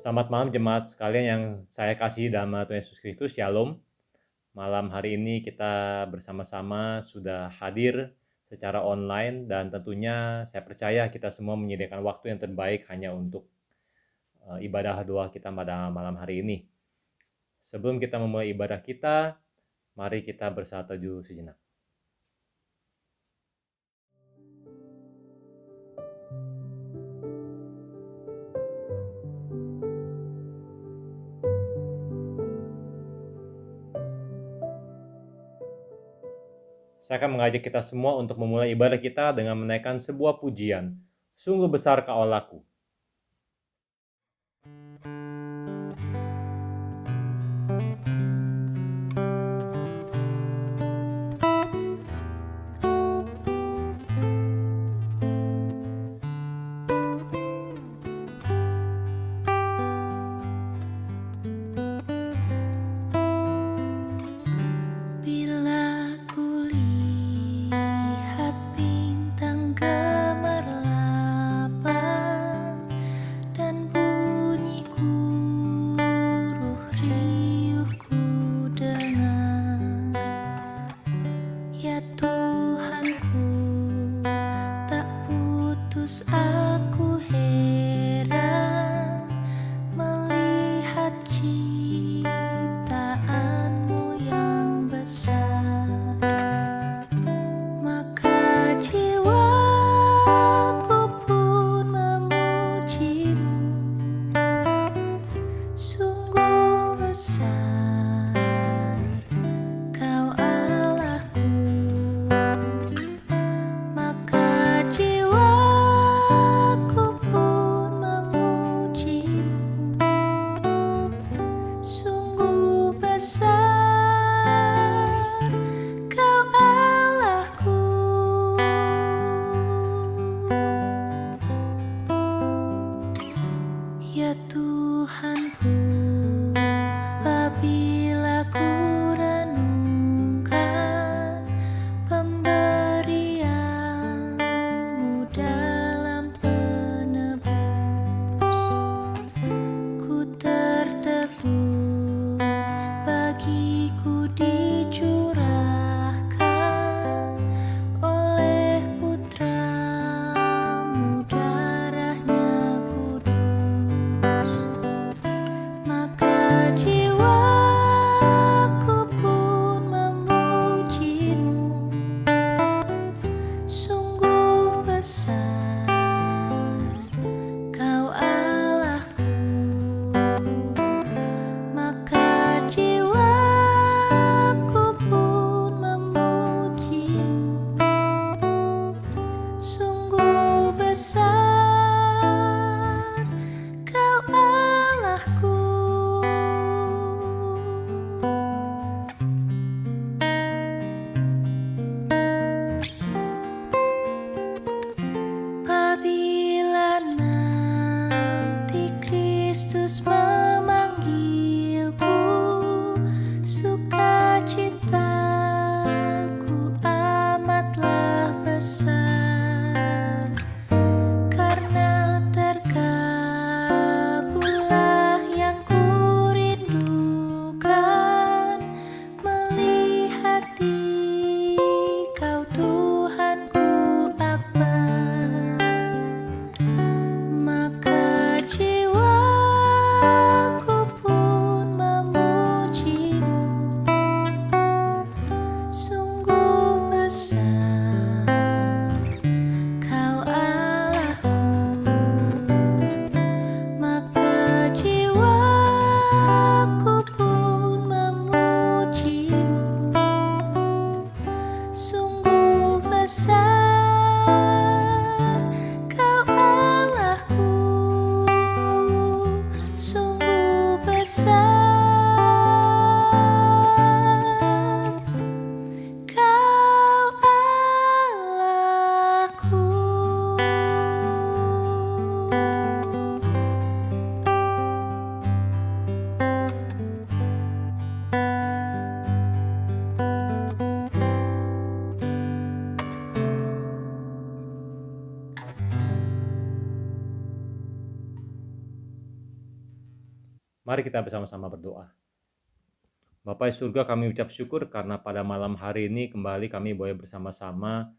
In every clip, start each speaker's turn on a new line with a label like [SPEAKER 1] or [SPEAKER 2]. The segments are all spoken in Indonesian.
[SPEAKER 1] Selamat malam jemaat sekalian yang saya kasihi dalam nama Tuhan Yesus Kristus, Shalom. Malam hari ini kita bersama-sama sudah hadir secara online dan tentunya saya percaya kita semua menyediakan waktu yang terbaik hanya untuk ibadah doa kita pada malam hari ini. Sebelum kita memulai ibadah kita, mari kita bersatu teduh sejenak. Saya akan mengajak kita semua untuk memulai ibadah kita dengan menaikkan sebuah pujian. Sungguh besar Kau Allahku. Mari kita bersama-sama berdoa. Bapa di surga, kami ucap syukur karena pada malam hari ini kembali kami boleh bersama-sama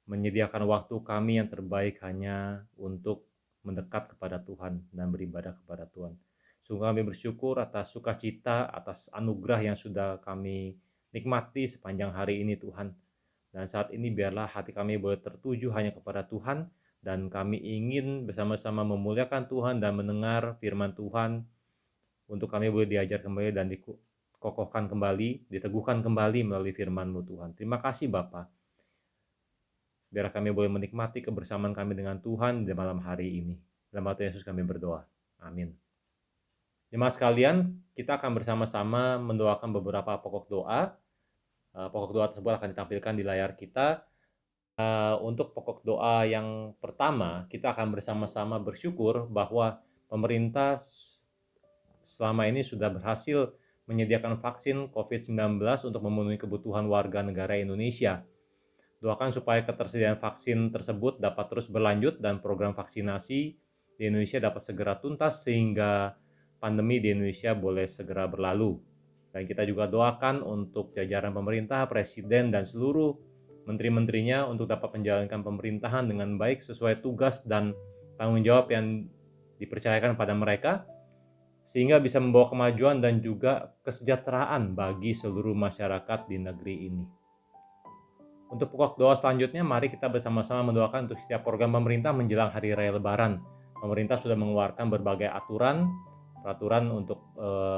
[SPEAKER 1] menyediakan waktu kami yang terbaik hanya untuk mendekat kepada Tuhan dan beribadah kepada Tuhan. Sungguh kami bersyukur atas sukacita, atas anugerah yang sudah kami nikmati sepanjang hari ini Tuhan. Dan saat ini biarlah hati kami boleh tertuju hanya kepada Tuhan, dan kami ingin bersama-sama memuliakan Tuhan dan mendengar firman Tuhan, untuk kami boleh diajar kembali dan dikokohkan kembali, diteguhkan kembali melalui firman-Mu Tuhan. Terima kasih Bapa. Biar kami boleh menikmati kebersamaan kami dengan Tuhan di malam hari ini. Dalam nama Tuhan Yesus kami berdoa. Amin. Jemaat sekalian, kita akan bersama-sama mendoakan beberapa pokok doa. Pokok doa tersebut akan ditampilkan di layar kita. Untuk pokok doa yang pertama, kita akan bersama-sama bersyukur bahwa pemerintah selama ini sudah berhasil menyediakan vaksin COVID-19 untuk memenuhi kebutuhan warga negara Indonesia. Doakan supaya ketersediaan vaksin tersebut dapat terus berlanjut dan program vaksinasi di Indonesia dapat segera tuntas sehingga pandemi di Indonesia boleh segera berlalu. Dan kita juga doakan untuk jajaran pemerintah, presiden, dan seluruh menteri-menterinya untuk dapat menjalankan pemerintahan dengan baik sesuai tugas dan tanggung jawab yang dipercayakan pada mereka, sehingga bisa membawa kemajuan dan juga kesejahteraan bagi seluruh masyarakat di negeri ini. Untuk pokok doa selanjutnya, mari kita bersama-sama mendoakan untuk setiap program pemerintah menjelang Hari Raya Lebaran. Pemerintah sudah mengeluarkan berbagai peraturan untuk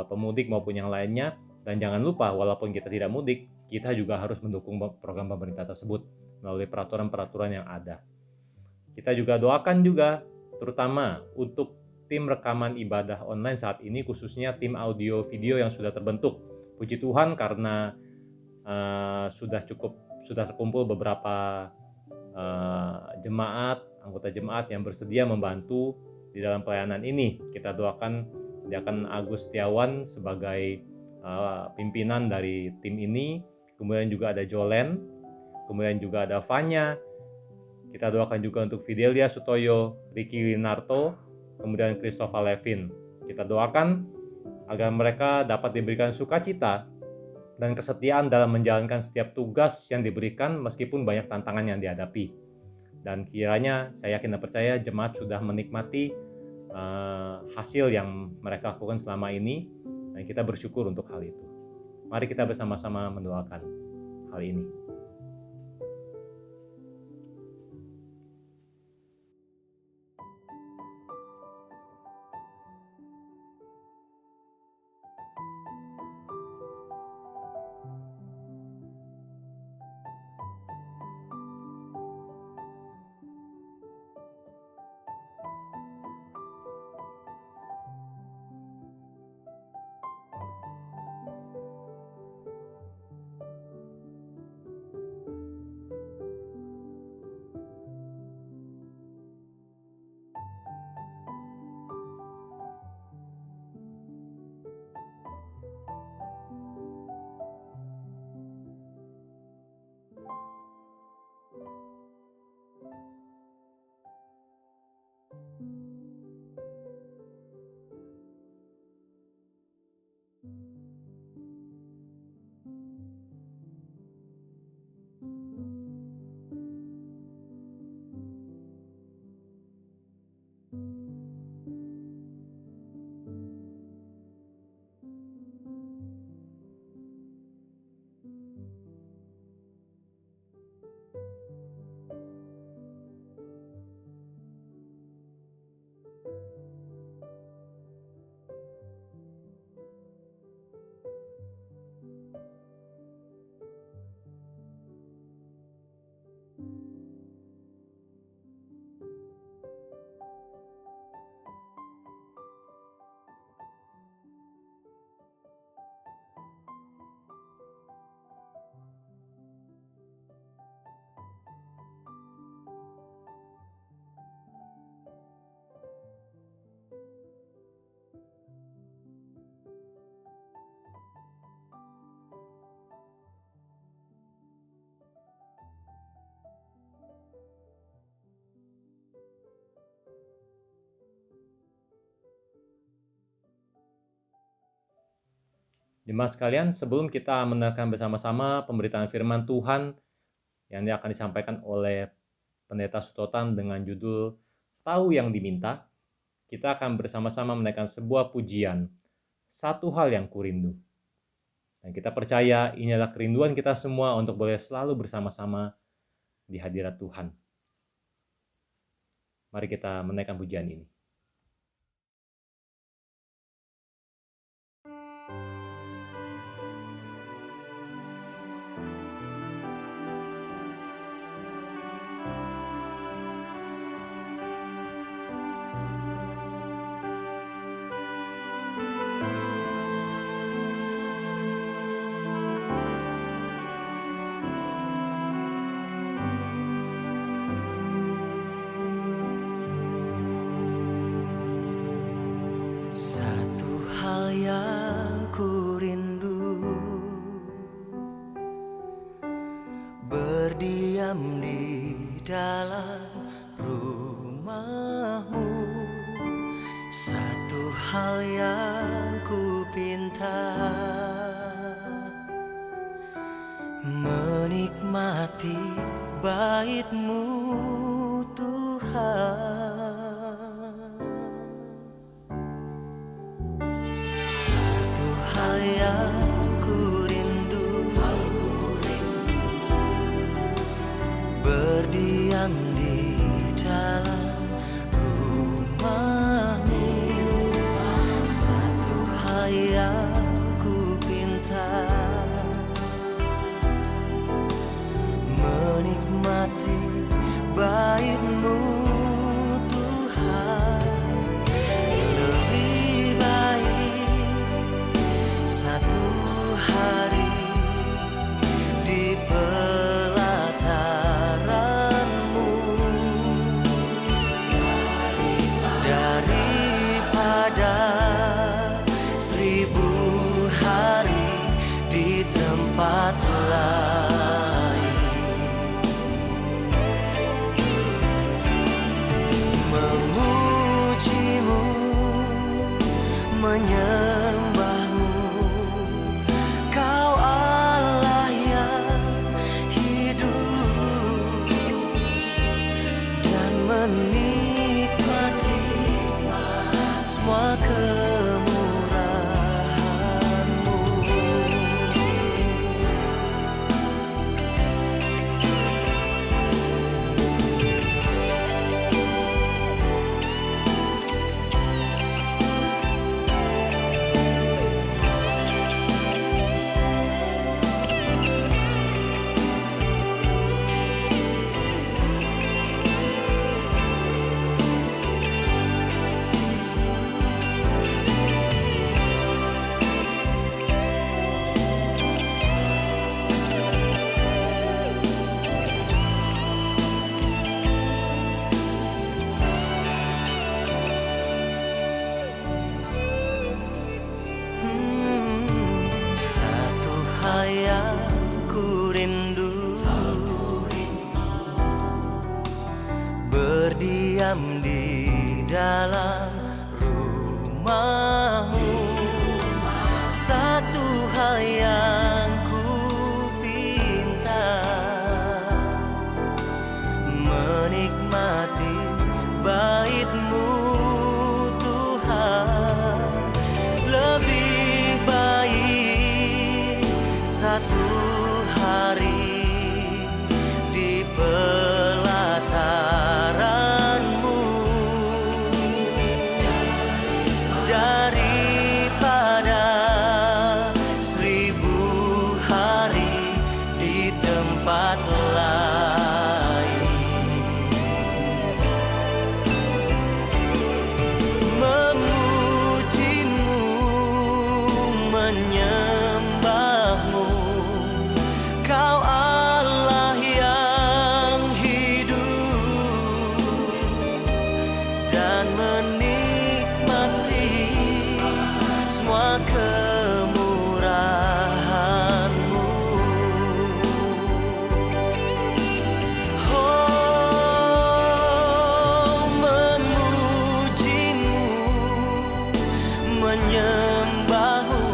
[SPEAKER 1] pemudik maupun yang lainnya, dan jangan lupa walaupun kita tidak mudik, kita juga harus mendukung program pemerintah tersebut melalui peraturan-peraturan yang ada. Kita juga doakan juga terutama untuk tim rekaman ibadah online saat ini, khususnya tim audio video yang sudah terbentuk. Puji Tuhan karena sudah terkumpul beberapa anggota jemaat yang bersedia membantu di dalam pelayanan ini. Kita doakan Diakan Agus Setiawan sebagai pimpinan dari tim ini, kemudian juga ada Jolen, kemudian juga ada Fanya. Kita doakan juga untuk Fidelia Sutoyo, Ricky Winarto, kemudian Christopher Levin. Kita doakan agar mereka dapat diberikan sukacita dan kesetiaan dalam menjalankan setiap tugas yang diberikan meskipun banyak tantangan yang dihadapi. Dan kiranya saya yakin dan percaya jemaat sudah menikmati hasil yang mereka lakukan selama ini, dan kita bersyukur untuk hal itu. Mari kita bersama-sama mendoakan hal ini. Jemaat sekalian, sebelum kita mendengarkan bersama-sama pemberitaan firman Tuhan yang akan disampaikan oleh Pendeta Sutotan dengan judul Tahu yang Diminta, kita akan bersama-sama menaikkan sebuah pujian, Satu Hal Yang Kurindu. Dan kita percaya ini adalah kerinduan kita semua untuk boleh selalu bersama-sama di hadirat Tuhan. Mari kita menaikkan pujian ini.
[SPEAKER 2] Satu hal yang kurindu, berdiam di dalam rumah-Mu. Satu hal yang kupinta, menikmati bait-Mu Tuhan. Satu hal yang kurindu, berdiam di dalam rumah-Mu. Satu hal yang kupinta, menikmati bait-Mu Tuhan. Lebih baik satu hari di pelataran-Mu daripada 1000 hari di tempat lain. Memuji-Mu, menyembah-Mu, Kau Allah yang hidup, dan menikmati semua kemurahan-Mu. Satu hal yang kurindu, berdiam di dalam rumah-Mu. Satu hal yang kupinta, menikmati bait-Mu Tuhan. Lebih baik satu hari di pelataran-Mu daripada 1000 hari di tempat lain. Memuji-Mu, menyembah-Mu, Kau Allah yang hidup, dan menikmati semua kemurahan-Mu. Oh, memuji-Mu, menyembah-Mu,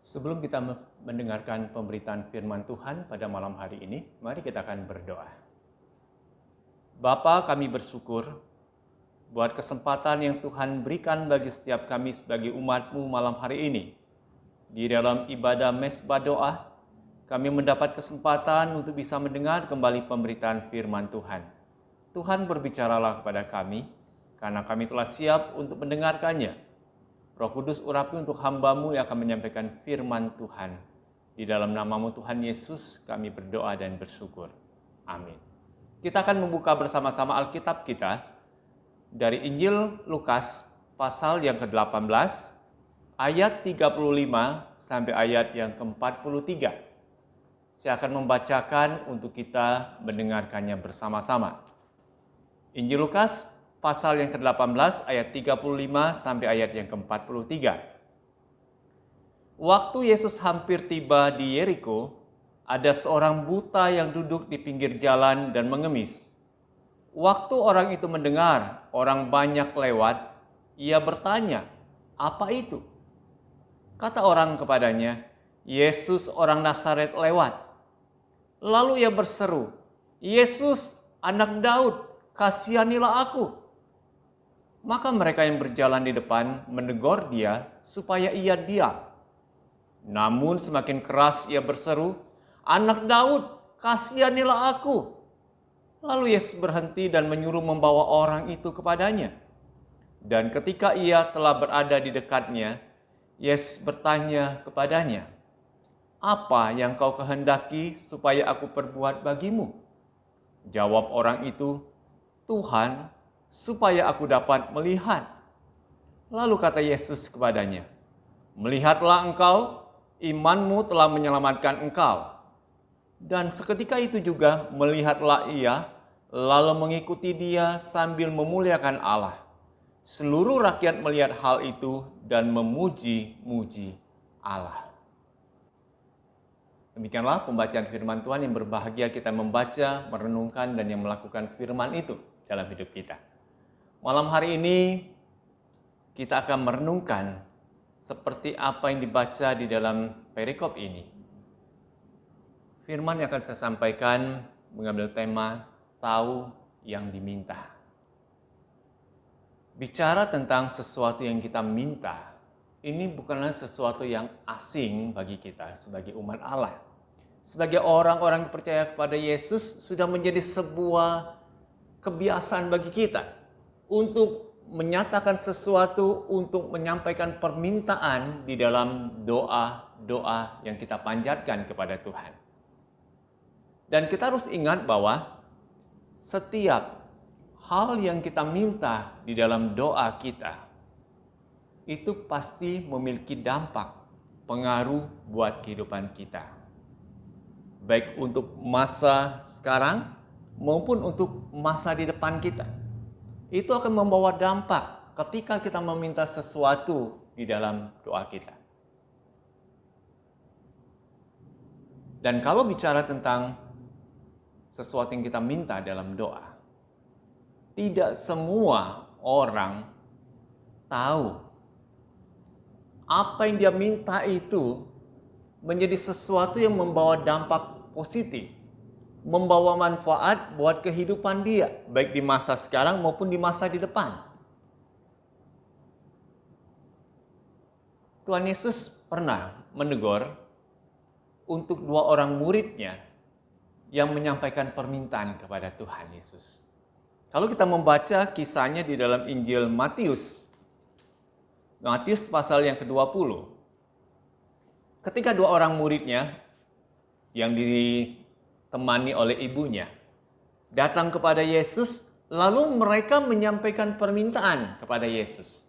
[SPEAKER 3] Sebelum kita mendengarkan pemberitaan firman Tuhan pada malam hari ini, mari kita akan berdoa. Bapa, kami bersyukur buat kesempatan yang Tuhan berikan bagi setiap kami sebagai umat-Mu malam hari ini. Di dalam ibadah mesbah doa, kami mendapat kesempatan untuk bisa mendengar kembali pemberitaan firman Tuhan. Tuhan berbicaralah kepada kami, karena kami telah siap untuk mendengarkannya. Roh Kudus urapi untuk hamba-Mu yang akan menyampaikan firman Tuhan. Di dalam nama-Mu Tuhan Yesus kami berdoa dan bersyukur. Amin. Kita akan membuka bersama-sama Alkitab kita dari Injil Lukas pasal yang ke-18 ayat 35 sampai ayat yang ke-43. Saya akan membacakan untuk kita mendengarkannya bersama-sama. Injil Lukas pasal yang ke-18 ayat 35 sampai ayat yang ke-43. Waktu Yesus hampir tiba di Yeriko, ada seorang buta yang duduk di pinggir jalan dan mengemis. Waktu orang itu mendengar orang banyak lewat, ia bertanya, "Apa itu?" Kata orang kepadanya, "Yesus orang Nazaret lewat." Lalu ia berseru, "Yesus, anak Daud, kasihanilah aku." Maka mereka yang berjalan di depan menegur dia supaya ia diam. Namun semakin keras ia berseru, "Anak Daud, kasihanilah aku." Lalu Yesus berhenti dan menyuruh membawa orang itu kepadanya. Dan ketika ia telah berada di dekatnya, Yesus bertanya kepadanya, "Apa yang kau kehendaki supaya aku perbuat bagimu?" Jawab orang itu, "Tuhan, supaya aku dapat melihat." Lalu kata Yesus kepadanya, "Melihatlah engkau, imanmu telah menyelamatkan engkau." Dan seketika itu juga melihatlah ia, lalu mengikuti dia sambil memuliakan Allah. Seluruh rakyat melihat hal itu dan memuji-muji Allah. Demikianlah pembacaan firman Tuhan yang berbahagia kita membaca, merenungkan, dan yang melakukan firman itu dalam hidup kita. Malam hari ini kita akan merenungkan seperti apa yang dibaca di dalam perikop ini. Firman yang akan saya sampaikan mengambil tema tahu yang diminta. Bicara tentang sesuatu yang kita minta, ini bukanlah sesuatu yang asing bagi kita sebagai umat Allah. Sebagai orang-orang yang percaya kepada Yesus, sudah menjadi sebuah kebiasaan bagi kita untuk menyatakan sesuatu, untuk menyampaikan permintaan di dalam doa-doa yang kita panjatkan kepada Tuhan. Dan kita harus ingat bahwa setiap hal yang kita minta di dalam doa kita, itu pasti memiliki dampak, pengaruh buat kehidupan kita. Baik untuk masa sekarang maupun untuk masa di depan kita. Itu akan membawa dampak ketika kita meminta sesuatu di dalam doa kita. Dan kalau bicara tentang sesuatu yang kita minta dalam doa, tidak semua orang tahu apa yang dia minta itu menjadi sesuatu yang membawa dampak positif, membawa manfaat buat kehidupan dia, baik di masa sekarang maupun di masa di depan. Tuhan Yesus pernah menegur untuk 2 orang muridnya yang menyampaikan permintaan kepada Tuhan Yesus. Kalau kita membaca kisahnya di dalam Injil Matius pasal yang ke-20, ketika 2 orang muridnya yang ditemani oleh ibunya datang kepada Yesus, lalu mereka menyampaikan permintaan kepada Yesus.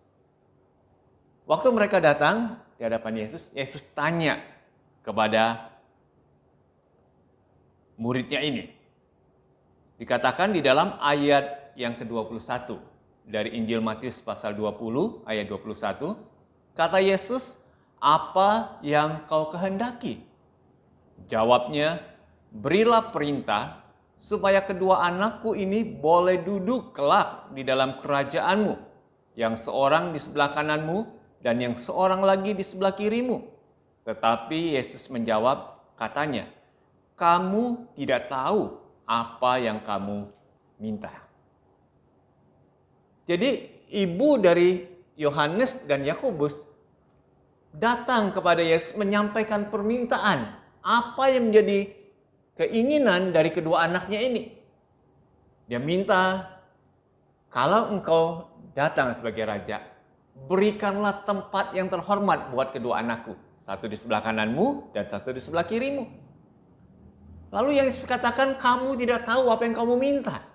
[SPEAKER 3] Waktu mereka datang di hadapan Yesus, Yesus tanya kepada muridnya ini. Dikatakan di dalam ayat yang ke-21 dari Injil Matius pasal 20 ayat 21, kata Yesus, apa yang kau kehendaki?" Jawabnya, "Berilah perintah supaya kedua anakku ini boleh duduk kelak di dalam kerajaanmu, yang seorang di sebelah kananmu dan yang seorang lagi di sebelah kirimu." Tetapi Yesus menjawab, katanya, "Kamu tidak tahu apa yang kamu minta." Jadi ibu dari Yohanes dan Yakobus datang kepada Yesus menyampaikan permintaan apa yang menjadi keinginan dari kedua anaknya ini. Dia minta, "Kalau engkau datang sebagai raja, berikanlah tempat yang terhormat buat kedua anakku. Satu di sebelah kananmu dan satu di sebelah kirimu." Lalu Yesus katakan, "Kamu tidak tahu apa yang kamu minta."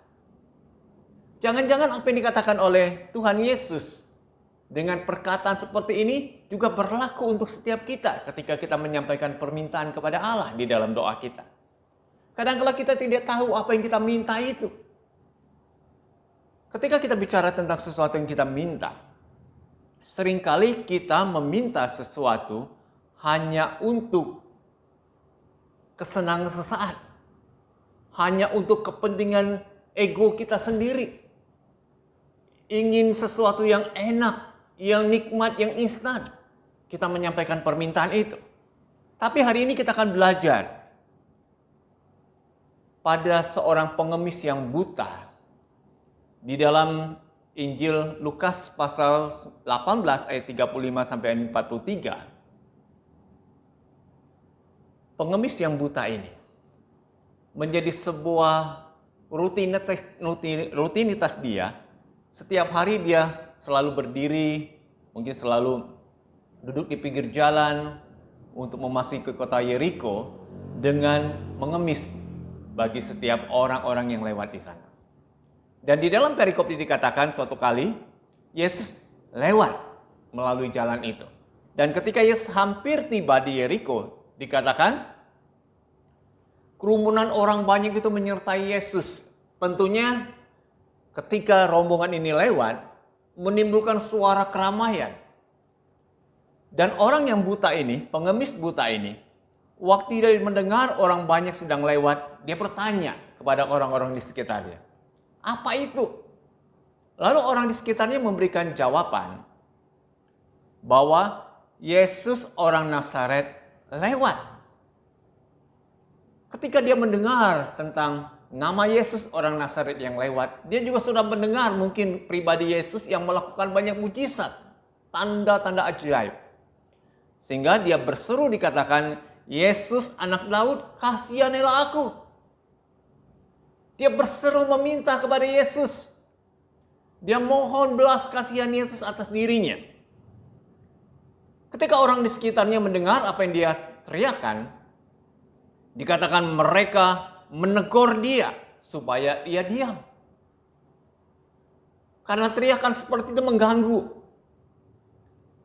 [SPEAKER 3] Jangan-jangan apa yang dikatakan oleh Tuhan Yesus dengan perkataan seperti ini juga berlaku untuk setiap kita ketika kita menyampaikan permintaan kepada Allah di dalam doa kita. Kadang-kala kita tidak tahu apa yang kita minta itu. Ketika kita bicara tentang sesuatu yang kita minta, seringkali kita meminta sesuatu hanya untuk kesenangan sesaat, hanya untuk kepentingan ego kita sendiri. Ingin sesuatu yang enak, yang nikmat, yang instan. Kita menyampaikan permintaan itu. Tapi hari ini kita akan belajar pada seorang pengemis yang buta. Di dalam Injil Lukas pasal 18 ayat 35 sampai 43. Pengemis yang buta ini menjadi sebuah rutinitas dia. Setiap hari dia selalu berdiri, mungkin selalu duduk di pinggir jalan untuk memasuki ke kota Yeriko dengan mengemis bagi setiap orang-orang yang lewat di sana. Dan di dalam perikop ini dikatakan suatu kali Yesus lewat melalui jalan itu. Dan ketika Yesus hampir tiba di Yeriko, dikatakan kerumunan orang banyak itu menyertai Yesus. Tentunya ketika rombongan ini lewat, menimbulkan suara keramaian. Dan orang yang buta ini, pengemis buta ini, waktu dia mendengar orang banyak sedang lewat, dia bertanya kepada orang-orang di sekitarnya, "Apa itu?" Lalu orang di sekitarnya memberikan jawaban bahwa Yesus orang Nazaret lewat. Ketika dia mendengar tentang nama Yesus orang Nazaret yang lewat, dia juga sudah mendengar mungkin pribadi Yesus yang melakukan banyak mujizat, tanda-tanda ajaib. Sehingga dia berseru dikatakan, "Yesus anak Daud, kasihanilah aku." Dia berseru meminta kepada Yesus. Dia mohon belas kasihan Yesus atas dirinya. Ketika orang di sekitarnya mendengar apa yang dia teriakan, dikatakan mereka menegur dia supaya ia diam. Karena teriakan seperti itu mengganggu.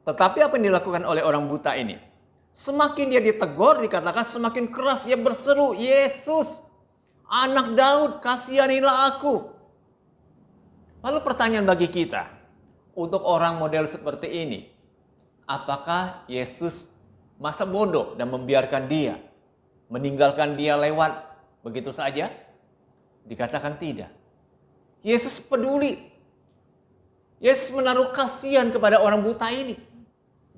[SPEAKER 3] Tetapi apa yang dilakukan oleh orang buta ini? Semakin dia ditegur, dikatakan semakin keras dia berseru, "Yesus, anak Daud, kasihanilah aku." Lalu pertanyaan bagi kita, untuk orang model seperti ini, apakah Yesus masa bodoh dan membiarkan dia, meninggalkan dia lewat begitu saja? Dikatakan tidak. Yesus peduli. Yesus menaruh kasihan kepada orang buta ini.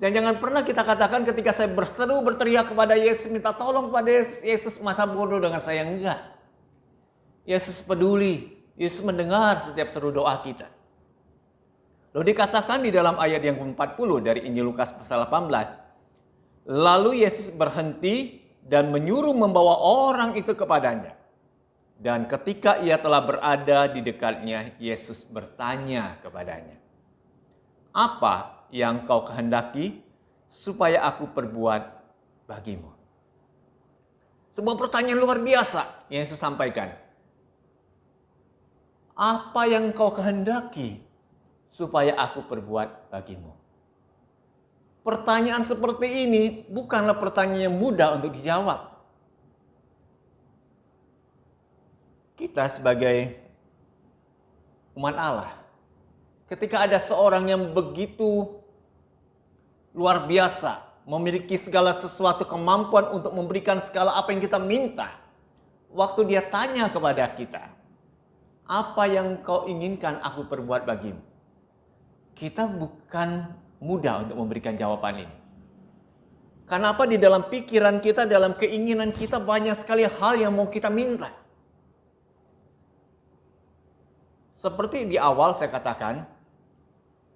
[SPEAKER 3] Dan jangan pernah kita katakan ketika saya berseru, berteriak kepada Yesus, minta tolong kepada Yesus, Yesus masa bodoh dengan saya. Enggak. Yesus peduli. Yesus mendengar setiap seru doa kita. Lalu dikatakan di dalam ayat yang ke-40 dari Injil Lukas pasal 18. Lalu Yesus berhenti dan menyuruh membawa orang itu kepadanya. Dan ketika ia telah berada di dekatnya, Yesus bertanya kepadanya, "Apa yang kau kehendaki supaya aku perbuat bagimu?" Sebuah pertanyaan luar biasa yang Yesus sampaikan. Apa yang kau kehendaki supaya aku perbuat bagimu? Pertanyaan seperti ini bukanlah pertanyaan yang mudah untuk dijawab. Kita sebagai umat Allah, ketika ada seorang yang begitu luar biasa, memiliki segala sesuatu kemampuan untuk memberikan segala apa yang kita minta. Waktu dia tanya kepada kita, apa yang kau inginkan aku perbuat bagimu? Kita bukan mudah untuk memberikan jawaban ini. Kenapa di dalam pikiran kita, dalam keinginan kita banyak sekali hal yang mau kita minta. Seperti di awal saya katakan,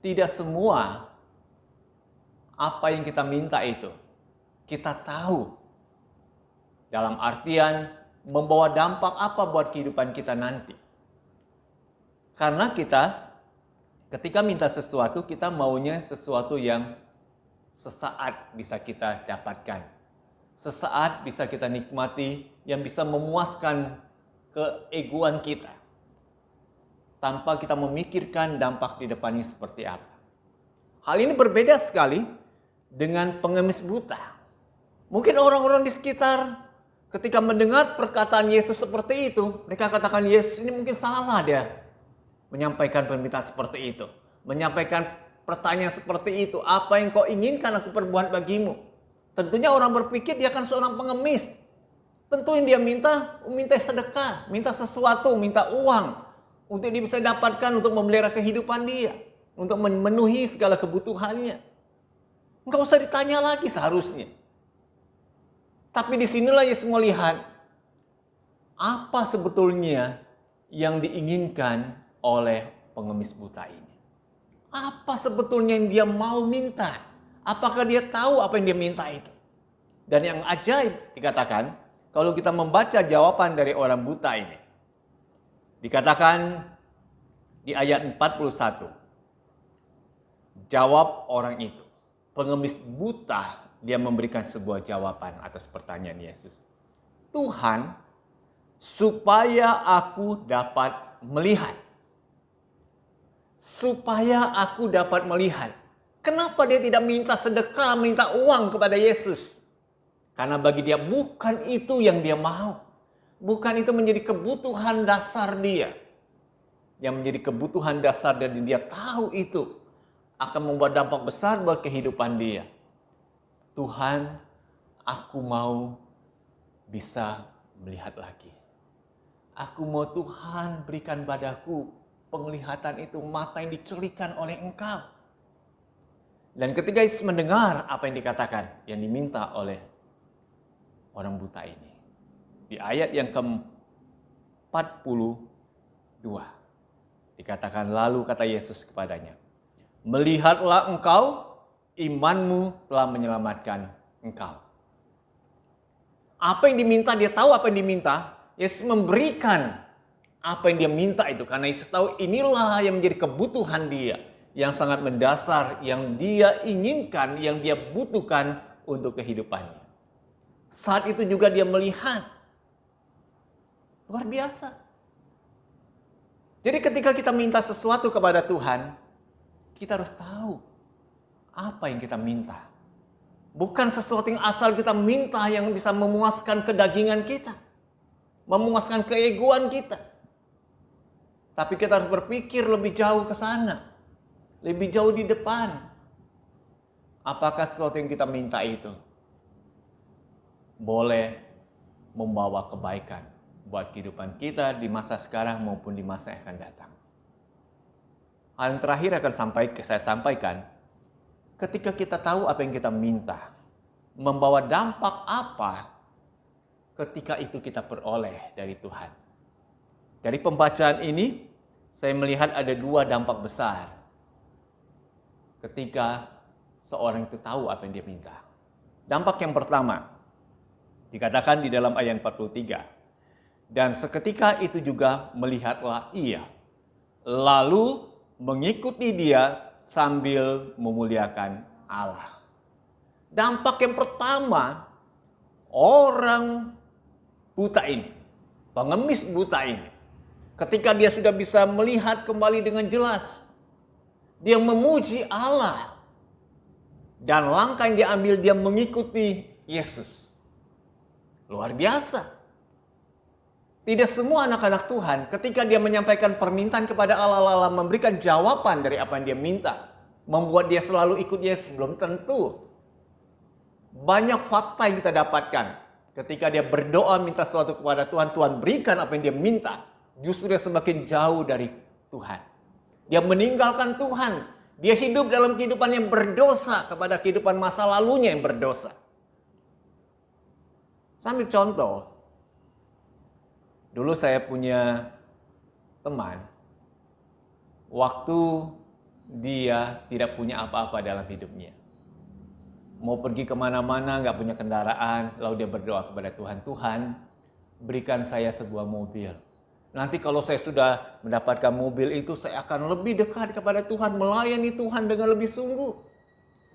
[SPEAKER 3] tidak semua apa yang kita minta itu kita tahu. Dalam artian membawa dampak apa buat kehidupan kita nanti. Karena kita ketika minta sesuatu, kita maunya sesuatu yang sesaat bisa kita dapatkan. Sesaat bisa kita nikmati, yang bisa memuaskan keegoan kita. Tanpa kita memikirkan dampak di depannya seperti apa. Hal ini berbeda sekali dengan pengemis buta. Mungkin orang-orang di sekitar ketika mendengar perkataan Yesus seperti itu, mereka katakan Yesus ini mungkin salah dia menyampaikan permintaan seperti itu. Menyampaikan pertanyaan seperti itu. Apa yang kau inginkan aku perbuat bagimu? Tentunya orang berpikir dia kan seorang pengemis. Tentu yang dia minta sedekah, minta sesuatu, minta uang. Untuk dia bisa dapatkan untuk memelihara kehidupan dia. Untuk memenuhi segala kebutuhannya. Enggak usah ditanya lagi seharusnya. Tapi disinilah Yesus melihat apa sebetulnya yang diinginkan oleh pengemis buta ini. Apa sebetulnya yang dia mau minta? Apakah dia tahu apa yang dia minta itu? Dan yang ajaib dikatakan, kalau kita membaca jawaban dari orang buta ini. Dikatakan di ayat 41. Jawab orang itu. Pengemis buta, dia memberikan sebuah jawaban atas pertanyaan Yesus. Tuhan, supaya aku dapat melihat. Supaya aku dapat melihat. Kenapa dia tidak minta sedekah, minta uang kepada Yesus? Karena bagi dia bukan itu yang dia mau. Bukan itu menjadi kebutuhan dasar dia. Yang menjadi kebutuhan dasar dan dia tahu itu akan membuat dampak besar buat kehidupan dia. Tuhan, aku mau bisa melihat lagi. Aku mau Tuhan berikan padaku penglihatan itu, mata yang dicelikan oleh Engkau. Dan ketika Yesus mendengar apa yang dikatakan, yang diminta oleh orang buta ini. Di ayat yang ke-42. Dikatakan lalu kata Yesus kepadanya. Melihatlah engkau, imanmu telah menyelamatkan engkau. Apa yang diminta, dia tahu apa yang diminta. Yesus memberikan apa yang dia minta itu. Karena Yesus tahu inilah yang menjadi kebutuhan dia. Yang sangat mendasar, yang dia inginkan, yang dia butuhkan untuk kehidupannya. Saat itu juga dia melihat. Luar biasa. Jadi ketika kita minta sesuatu kepada Tuhan, kita harus tahu apa yang kita minta. Bukan sesuatu yang asal kita minta yang bisa memuaskan kedagingan kita. Memuaskan keegoan kita. Tapi kita harus berpikir lebih jauh ke sana. Lebih jauh di depan. Apakah sesuatu yang kita minta itu boleh membawa kebaikan buat kehidupan kita di masa sekarang maupun di masa yang akan datang. Hal yang terakhir akan saya sampaikan, ketika kita tahu apa yang kita minta, membawa dampak apa ketika itu kita peroleh dari Tuhan. Dari pembacaan ini, saya melihat ada dua dampak besar ketika seorang itu tahu apa yang dia minta. Dampak yang pertama, dikatakan di dalam ayat 43. Dan seketika itu juga melihatlah ia. Lalu mengikuti dia sambil memuliakan Allah. Dampak yang pertama, orang buta ini, pengemis buta ini, ketika dia sudah bisa melihat kembali dengan jelas, dia memuji Allah. Dan langkah yang diambil, dia mengikuti Yesus. Luar biasa. Tidak semua anak-anak Tuhan ketika dia menyampaikan permintaan kepada Allah, memberikan jawaban dari apa yang dia minta. Membuat dia selalu ikut Yesus, belum tentu. Banyak fakta yang kita dapatkan. Ketika dia berdoa minta sesuatu kepada Tuhan, Tuhan berikan apa yang dia minta. Justru dia semakin jauh dari Tuhan. Dia meninggalkan Tuhan. Dia hidup dalam kehidupan yang berdosa kepada kehidupan masa lalunya yang berdosa. Sambil contoh, dulu saya punya teman, waktu dia tidak punya apa-apa dalam hidupnya. Mau pergi kemana-mana, nggak punya kendaraan, lalu dia berdoa kepada Tuhan, Tuhan, berikan saya sebuah mobil. Nanti kalau saya sudah mendapatkan mobil itu, saya akan lebih dekat kepada Tuhan, melayani Tuhan dengan lebih sungguh.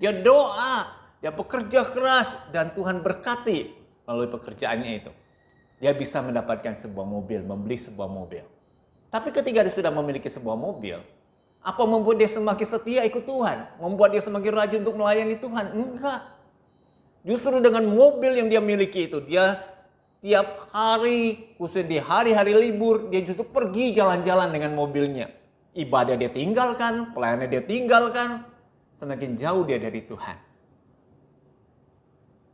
[SPEAKER 3] Dia doa, dia bekerja keras, dan Tuhan berkati melalui pekerjaannya itu. Dia bisa mendapatkan sebuah mobil, membeli sebuah mobil. Tapi ketika dia sudah memiliki sebuah mobil, apa membuat dia semakin setia ikut Tuhan? Membuat dia semakin rajin untuk melayani Tuhan? Enggak. Justru dengan mobil yang dia miliki itu, dia tiap hari, khususnya di hari-hari libur, dia justru pergi jalan-jalan dengan mobilnya. Ibadah dia tinggalkan, pelayanan dia tinggalkan, semakin jauh dia dari Tuhan.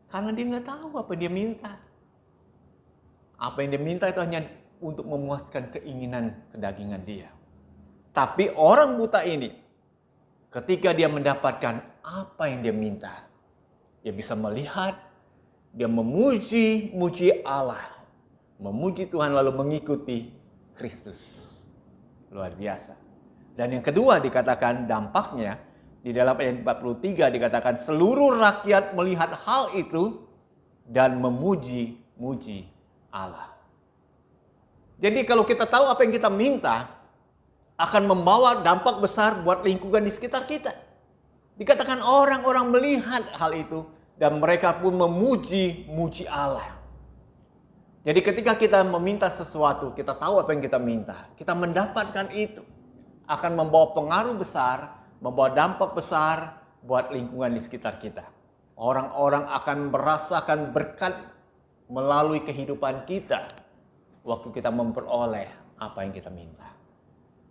[SPEAKER 3] Karena dia nggak tahu apa dia minta. Apa yang dia minta itu hanya untuk memuaskan keinginan kedagingan dia. Tapi orang buta ini, ketika dia mendapatkan apa yang dia minta, dia bisa melihat, dia memuji Allah. Memuji Tuhan lalu mengikuti Kristus. Luar biasa. Dan yang kedua dikatakan dampaknya, di dalam ayat 43 dikatakan seluruh rakyat melihat hal itu dan memuji-muji Allah. Jadi kalau kita tahu apa yang kita minta, akan membawa dampak besar buat lingkungan di sekitar kita. Dikatakan orang-orang melihat hal itu dan mereka pun memuji-muji Allah. Jadi ketika kita meminta sesuatu, kita tahu apa yang kita minta, kita mendapatkan itu, akan membawa pengaruh besar, membawa dampak besar buat lingkungan di sekitar kita. Orang-orang akan merasakan berkat melalui kehidupan kita waktu kita memperoleh apa yang kita minta.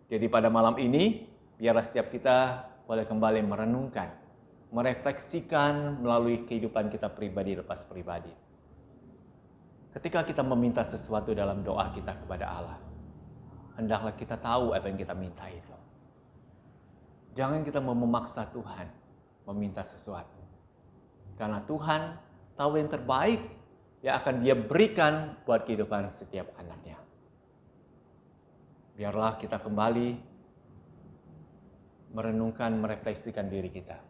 [SPEAKER 3] Jadi pada malam ini, biarlah setiap kita boleh kembali merenungkan, merefleksikan melalui kehidupan kita pribadi lepas pribadi. Ketika kita meminta sesuatu dalam doa kita kepada Allah, hendaklah kita tahu apa yang kita minta itu. Jangan kita memaksa Tuhan meminta sesuatu. Karena Tuhan tahu yang terbaik yang akan Dia berikan buat kehidupan setiap anaknya. Biarlah kita kembali merenungkan, merefleksikan diri kita.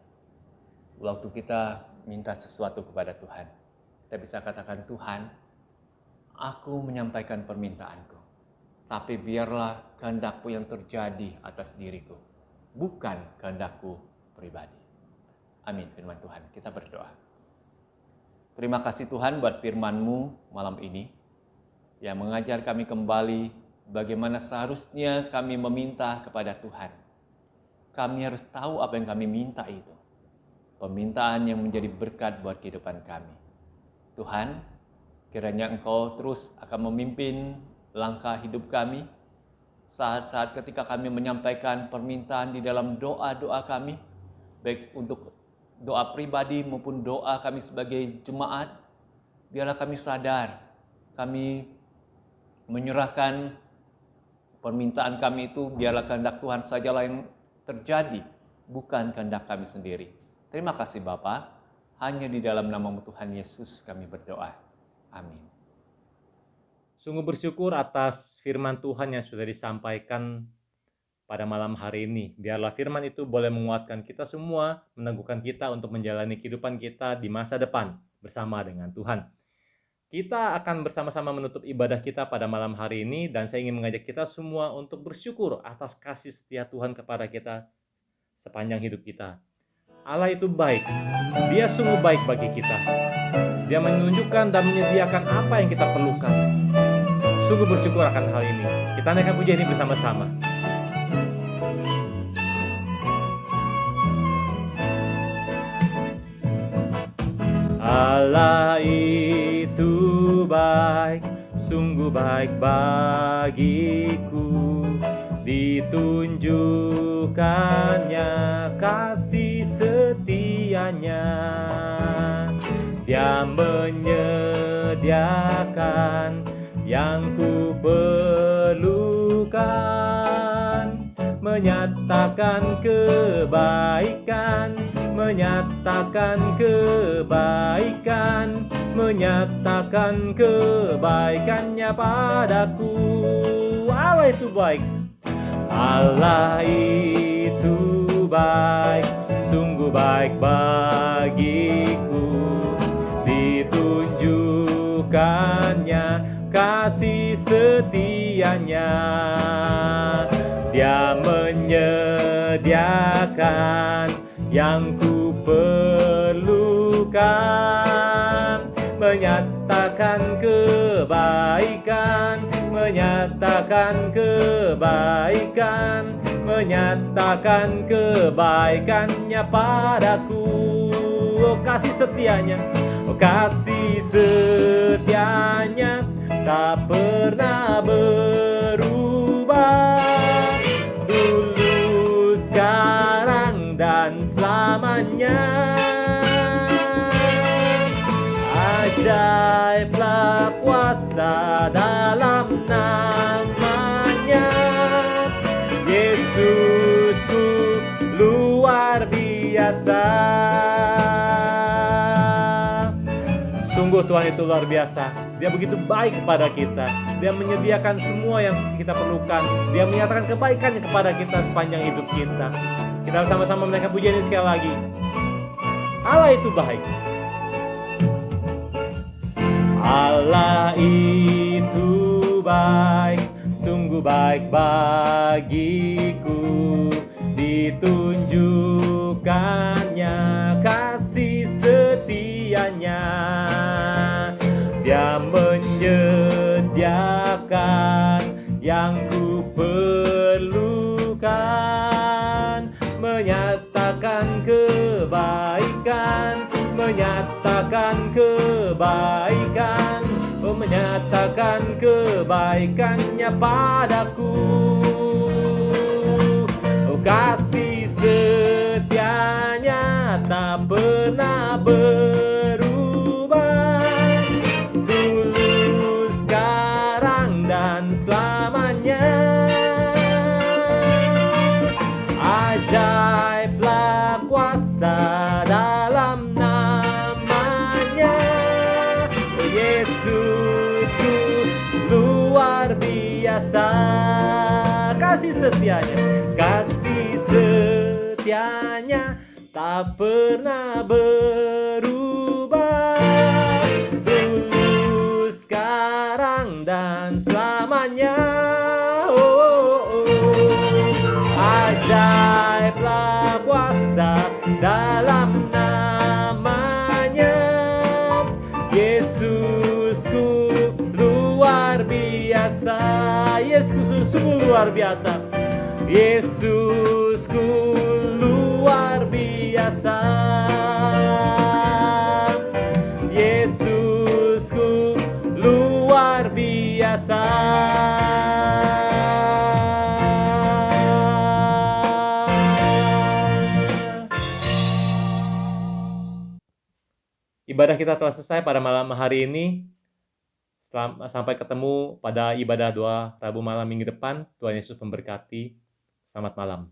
[SPEAKER 3] Waktu kita minta sesuatu kepada Tuhan, kita bisa katakan, Tuhan, aku menyampaikan permintaanku. Tapi biarlah kehendak-Mu yang terjadi atas diriku, bukan kehendak-Ku pribadi. Amin, firman Tuhan. Kita berdoa. Terima kasih Tuhan buat firman-Mu malam ini, yang mengajar kami kembali bagaimana seharusnya kami meminta kepada Tuhan. Kami harus tahu apa yang kami minta itu. Permintaan yang menjadi berkat buat kehidupan kami. Tuhan, kiranya Engkau terus akan memimpin langkah hidup kami, saat-saat ketika kami menyampaikan permintaan di dalam doa-doa kami, baik untuk doa pribadi maupun doa kami sebagai jemaat, biarlah kami sadar, kami menyerahkan permintaan kami itu, biarlah kehendak Tuhan sajalah yang terjadi, bukan kehendak kami sendiri. Terima kasih Bapa, hanya di dalam nama Tuhan Yesus kami berdoa. Amin.
[SPEAKER 1] Sungguh bersyukur atas firman Tuhan yang sudah disampaikan pada malam hari ini. Biarlah firman itu boleh menguatkan kita semua, meneguhkan kita untuk menjalani kehidupan kita di masa depan bersama dengan Tuhan. Kita akan bersama-sama menutup ibadah kita pada malam hari ini, dan saya ingin mengajak kita semua untuk bersyukur atas kasih setia Tuhan kepada kita sepanjang hidup kita. Allah itu baik, Dia sungguh baik bagi kita. Dia menunjukkan dan menyediakan apa yang kita perlukan. Sungguh bersyukur akan hal ini. Kita naikkan pujian ini bersama-sama. Allah itu baik, sungguh baik bagiku. Ditunjukkannya kasih setianya. Dia menyediakan yang ku perlukan, menyatakan kebaikan, menyatakan kebaikan, menyatakan kebaikannya padaku. Allah itu baik, Allah itu baik, sungguh baik bagiku. Ditunjukkannya kasih setianya, Dia menyediakan yang ku perlukan, menyatakan kebaikan, menyatakan kebaikan, menyatakan kebaikannya padaku. Oh, kasih setianya, oh, kasih setianya tak pernah berubah, dulu, sekarang, dan selamanya. Ajaiblah kuasa dalam namanya, Yesusku luar biasa. Sungguh Tuhan itu luar biasa. Dia begitu baik kepada kita. Dia menyediakan semua yang kita perlukan. Dia menyatakan kebaikan kepada kita sepanjang hidup kita. Kita bersama-sama menaikkan pujian ini sekali lagi. Allah itu baik. Allah itu baik, sungguh baik bagiku. Ditunjukkannya kasih setianya, Dia menyediakan yang ku perlukan, menyatakan kebaikan, menyatakan kebaikan, oh, menyatakan kebaikannya padaku. Oh, kasih setianya tak pernah berubah, dulu, sekarang, dan selamanya. Ajaiblah kuasa dalam namanya, oh, Yesusku luar biasa. Kasih setianya, kasih setianya tak pernah berubah, dulu, sekarang, dan selamanya. Ajaiblah kuasa dalam namanya, Yesusku luar biasa. Yesusku sungguh luar biasa, Yesusku luar biasa, Yesusku luar biasa. Ibadah kita telah selesai pada malam hari ini. Sampai ketemu pada ibadah doa Rabu malam minggu depan. Tuhan Yesus memberkati. Selamat malam.